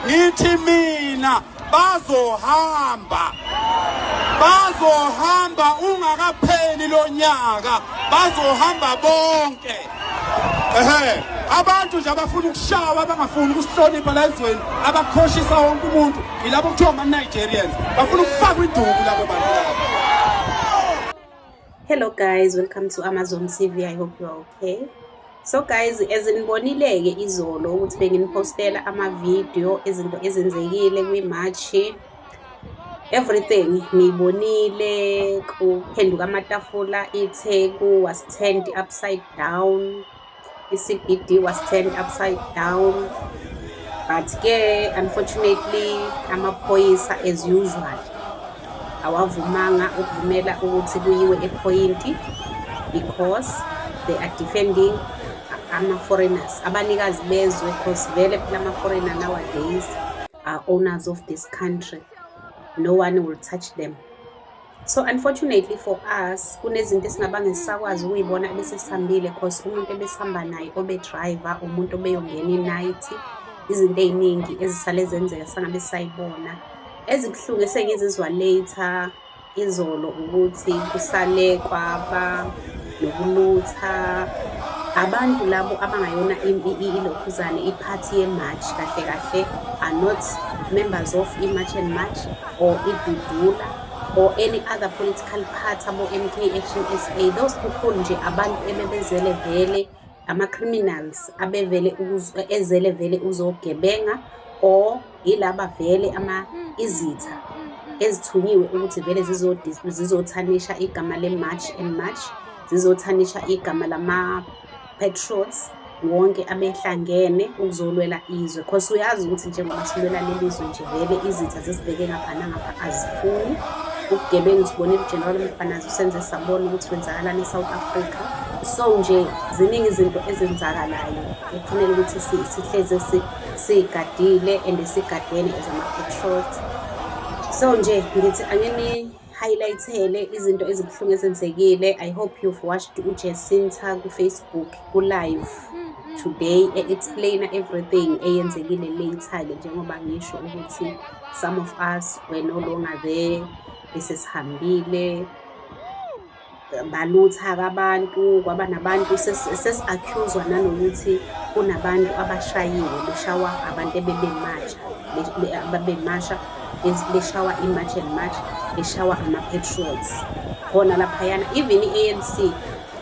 ngithi mina bazohamba ungakapheli lo nyaka, bazohamba bonke. Abantu nje abafuna ukushawa, abangafuni ukusihlonipha la ezweni, abakhoshisa wonke umuntu, yilabo kuthiwa ama-Nigerians, bafuna ukufaka iduku labo bantu labo. Hello guys, welcome to Amazon TV. I hope you are okay. So guys, as nibonile-ke izolo ukuthi benginipostela ama-video izinto ezenzekile kwi-March, everything niyibonile. Kuphenduka amatafula, iTheku was turned upside down, i-CBD was turned upside down, but ke unfortunately amaphoyisa as usual awavumanga ukuvumela ukuthi kuyiwe ephoyinti because they are defending ama-foreigners, abanikazi bezwe, because vele phela ama-foreigner nowadays are owners of this country. No one will touch them. So unfortunately for us, kunezinto esingabangesakwazi ukuyibona bese sihambile because umuntu ebesihamba naye obe-driver, umuntu obeyongena i-night, izinto ey'ningi ezisale zenzeka sangabe sayibona. Ezibuhlungu esengizizwa later izolo ukuthi kusale kwaba nokulutha abantu labo abangayona ilokhuzane iphathi ye-March kahle kahle are not members of i-March and March or iDudula or any other political party abo MK Action SA. Those people nje abantu ebebezele vele ama-criminals abevele ezele vele uzogebenga or ilaba vele izitha ezithunyiwe ukuthi vele zizothanisha igama le-March and March, zizothanisha igama lama-patriots wonke abehlangene ukuzolwela izwe. Because uyazi ukuthi njengoba silwela leli izwe nje vele izitha zesibheke ngapha nangapha azifuni ukugebenga. Sibonile uGeneral Mkhwanazi usenze sabona ukuthi kwenzakalani eSouth Africa. So nje ziningi izinto ezenzakalayo ekufanele ukuthi sihleze sigadile and sigadene as ama-patriots. So nje ngithi angini highlightele izinto ezibuhlungu ezenzekile. I hope you've watched uJacinta ku-Facebook ku-live today explain everything eyenzekile later-ke, njengoba ngisho ukuthi some of us were no longer there, besesihambile balutha abantu, kwaba nabantu sesi-accuse-wa nanokuthi kunabantu abashayiwe beshawa abantu abebemasha beshawa i-March and March, beshawa ama-patriots khona laphayana. Even i-ANC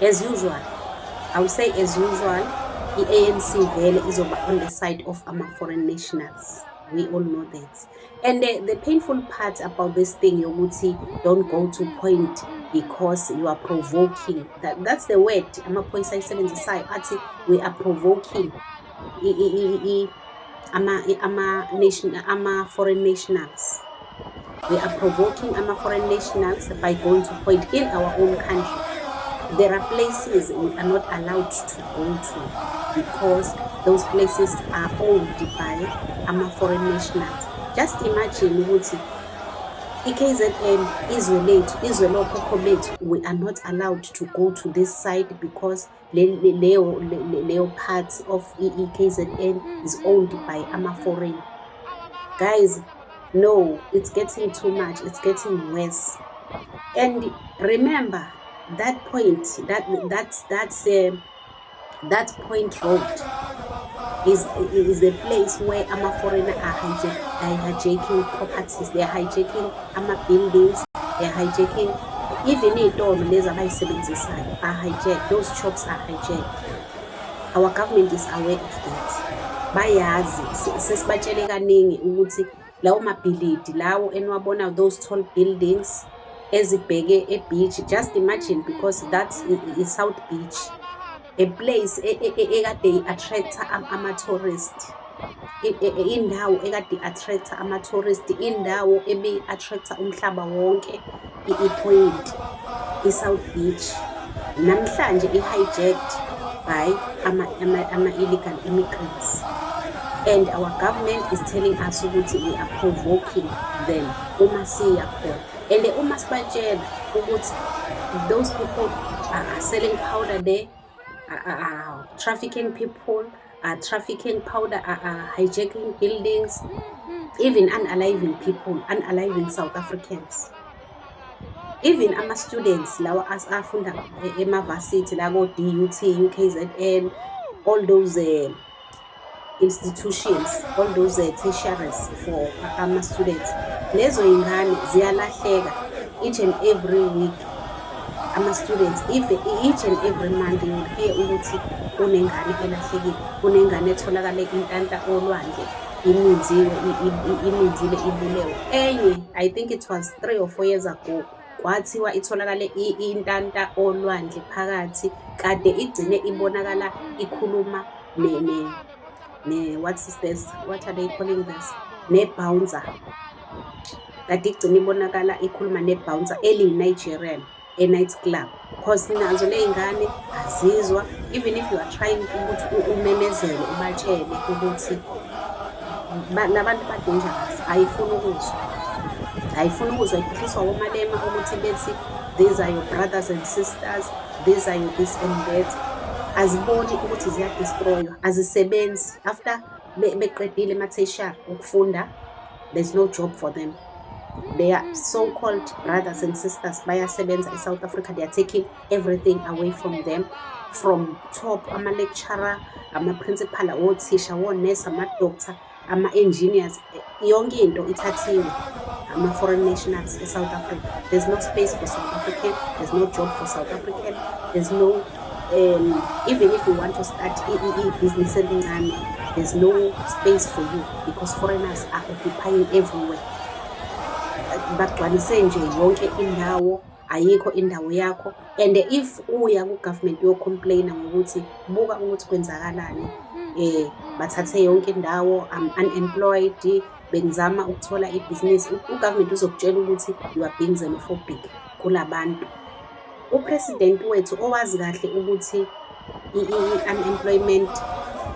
as usual, I would say as usual, i-ANC vele izoba on the side of ama-foreign nationals. We all know that. And the painful part about this thing yokuthi don't go to point because you are provoking. That's the word amaphoyisa ayisebenzisayo athi we are provoking ama-foreign nationals. We are provoking ama-foreign nationals by going to point in our own country. There are places we are not allowed to go to because those places are owned by ama-foreign nationals. Just imagine ukuthi i-KZN izwe lokhokho bethu, we are not allowed to go to this side because leyo part of i-KZN is owned by ama-foreign. Guys, no, it's getting too much, it's getting worse. And remember that point, that point road is a place where ama-foreigner are hijacking properties, they are hijacking ama-buildings, they are hijacking even iy'tolo lezi abayisebenzisayo are hijacked, those shops are hijacked. Our government is aware of that. Bayazi, sesibatshele kaningi ukuthi lawo mabhilidi lawo eniwabona, those tall buildings ezibheke e-beach. Just imagine, because that is South Beach, a place ekade i-attracta ama-tourist, indawo ekade i-attracta ama-tourist, indawo ebe-attracta umhlaba wonke, i-point, i-South Beach, namhlanje i-hijacked by ama-illegal immigrants. And our government is telling us ukuthi we are provoking them uma siya khona. And uma sibatshela ukuthi those people are selling powder there, trafficking people, are trafficking powder, are hijacking buildings, even unaliving people, unaliving South Africans. Even ama-students lawa afunda emavasithi la ko-DUT, UKZN, all those institutions, all those tertiaries for ama-students. Lezo ingane ziyalahleka each and every week. Ama-students, each and every month you will hear ukuthi kunengane elahlekile, kunengane etholakale intanta olwandle, iminzile ibulewe. Enye, I think it was 3 or 4 years ago, kwathiwa itholakale intanta olwandle phakathi, kade igcine ibonakala ikhuluma what are they calling this? Ne-bouncer. Kade igcine ibonakala ikhuluma ne-bouncer eliyi-Nigerian e-night club. Cause nazo le ingane azizwa, even if you are trying ukuthi umemezele ubatshele ukuthi labantu ba-dangerous, ayifuni ukuzwa ikhohliswa omalema ukuthi bethi these are your brothers and sisters, these are your this and that. Aziboni ukuthi ziyadestroywa, azisebenzi. After beqedile ema-tertiary ukufunda, there's no job for them. They are so-called brothers and sisters bayasebenza eSouth Africa. They are taking everything away from them, from top ama-lecturer, ama-principal, othisha, wonesi, ama-doctor, ama-engineers, yonke into ithathiwe ama-foreign nationals eSouth Africa. There's no space for South African, there's no job for South African, there's no even if you want to start business encane, there's no space for you because foreigners are occupying everywhere. Bagcwalise nje yonke indawo, ayikho indawo yakho. And if uya ku-government yo-complaina ngokuthi buka ukuthi kwenzakalani, bathathe yonke indawo, I'm unemployed, bengizama ukuthola ibhizinisi, u-government uzokutshela ukuthi you are being xenophobic kulabantu. Upresident wethu owazi kahle ukuthi i-unemployment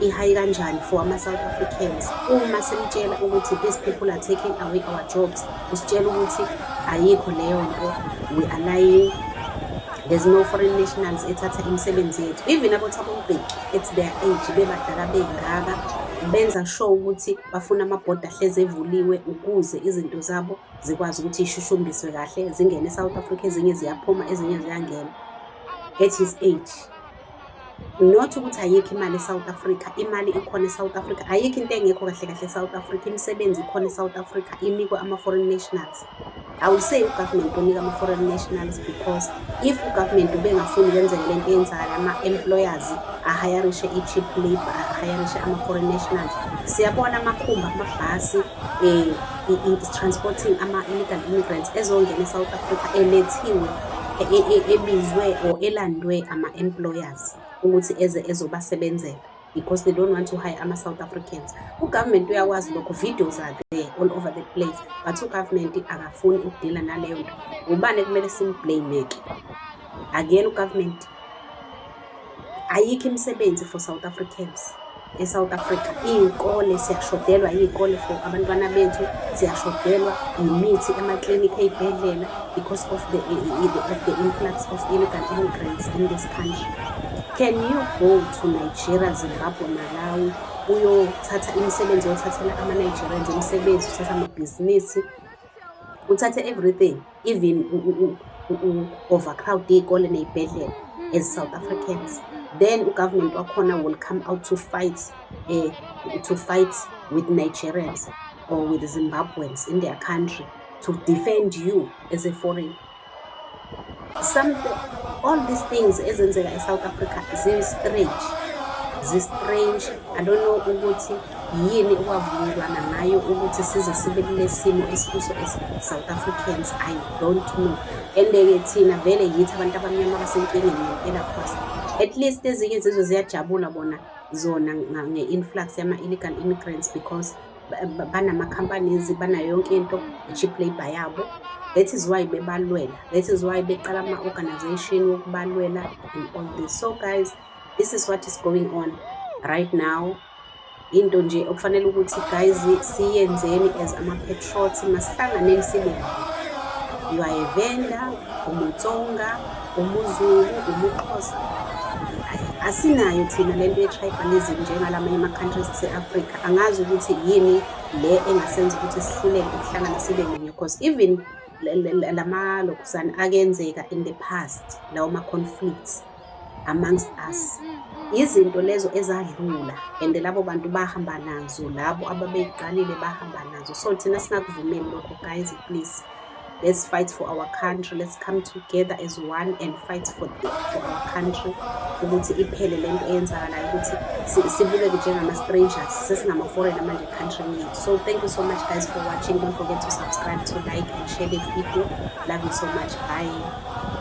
ihigh kanjani for ama-South Africans, uma simtshela ukuthi these people are taking away our jobs, usitshela ukuthi ayikho leyo nto, we are lying, there's no foreign nationals ethatha imisebenzi yethu. Even abo-Thabo Mbeki, it's their age, bebadala bengaka, benza sure ukuthi bafuna amabhoda ahlezi evuliwe ukuze izinto zabo zikwazi ukuthi ishushumbiswe kahle, zingene eSouth Africa, ezinye ziyaphuma, ezinye ziyangena. At his age, not ukuthi ayikho imali eSouth Africa, imali ikhona eSouth Africa, ayikho into engekho kahle kahle eSouth Africa, imisebenzi ikhona eSouth Africa, inikwa ama-foreign nationals. I will say ugovernment unika ama-foreign nationals because if ugovernment ubengafuni ukwenzeka lento eyenzakala, ama-employers ahayarishe i-cheap labor, ahayarishe ama-foreign nationals. Siyabona amakhumba, amabhasi, transporting ama-illegal immigrants ezongena eSouth Africa elethiwe, ebizwe or elandwe ama-employers ukuthi ezobasebenzela because they don't want to hire ama-South Africans. Ugovernment uyakwazi lokho, videos are there all over the place, but ugovernment akafuni ukudila naleyo nto. Ubani kumele simblame-ke? Again, ugovernment, ayikho imisebenzi for South Africans eSouth Africa. Iy'kole, siyashodelwa iy'kole for abantwana bethu, siyashodelwa imithi emaklinikhi, ey'bhedlela because of the influx of illegal immigrants in this country. Can you go to Nigeria, Zimbabwe, Malawi, uyothatha imisebenzi, uyothathela ama-Nigerians imisebenzi, uthatha amabhizinisi, uthathe everything, even overcrowd iy'kole ney'bhedlela as South Africans? Then government wakhona will come out to fight with Nigerians or with Zimbabweans in their country to defend you as a foreign. All these things ezenzeka eSouth Africa zi-strange. I don't know ukuthi yini okwavunyelwana ngayo ukuthi size sibe kule simo esikuso as-South Africans. I don't know. And-ke thina vele yithi abantu abamnyama basenkingeni ngempela khosi. At least ezinye izizwe ziyajabula bona zona nge-influx yama-illegal immigrants because banama-companies, banayo yonke into, i-cheap labor yabo. That is why bebalwela. That is why beqala ama-organization wokubalwela and all this. So guys, this is what is going on right now. Into nje okufanele ukuthi guys siyenzeni as ama-patriots, masihlanganeni sibe. You are a Venda, umuTsonga, umuZulu, umuXhosa. asinayo thina lento ye-tribalism njengalamanye ama-countries ase-Afrika. Angazi ukuthi yini le engasenza ukuthi sihluleke ukuhlangana sibe munye, because even lokhuzana akenzeka in the past, lawo ma-conflicts amongst us, izinto lezo ezadlula, and labo bantu bahamba nazo, labo ababeyiqalile bahamba nazo. So thina singakuvumeli lokho, guys. Please, let's fight for our country. Let's come together as one and fight for our country, ukuthi iphele lento eyenzakalayo, ukuthi sibukeke njengama-strangers, sesingama-foreigner manje country yethu. So thank you so much, guys, for watching. Don't forget to subscribe, to like and share the video. Love you so much. Bye.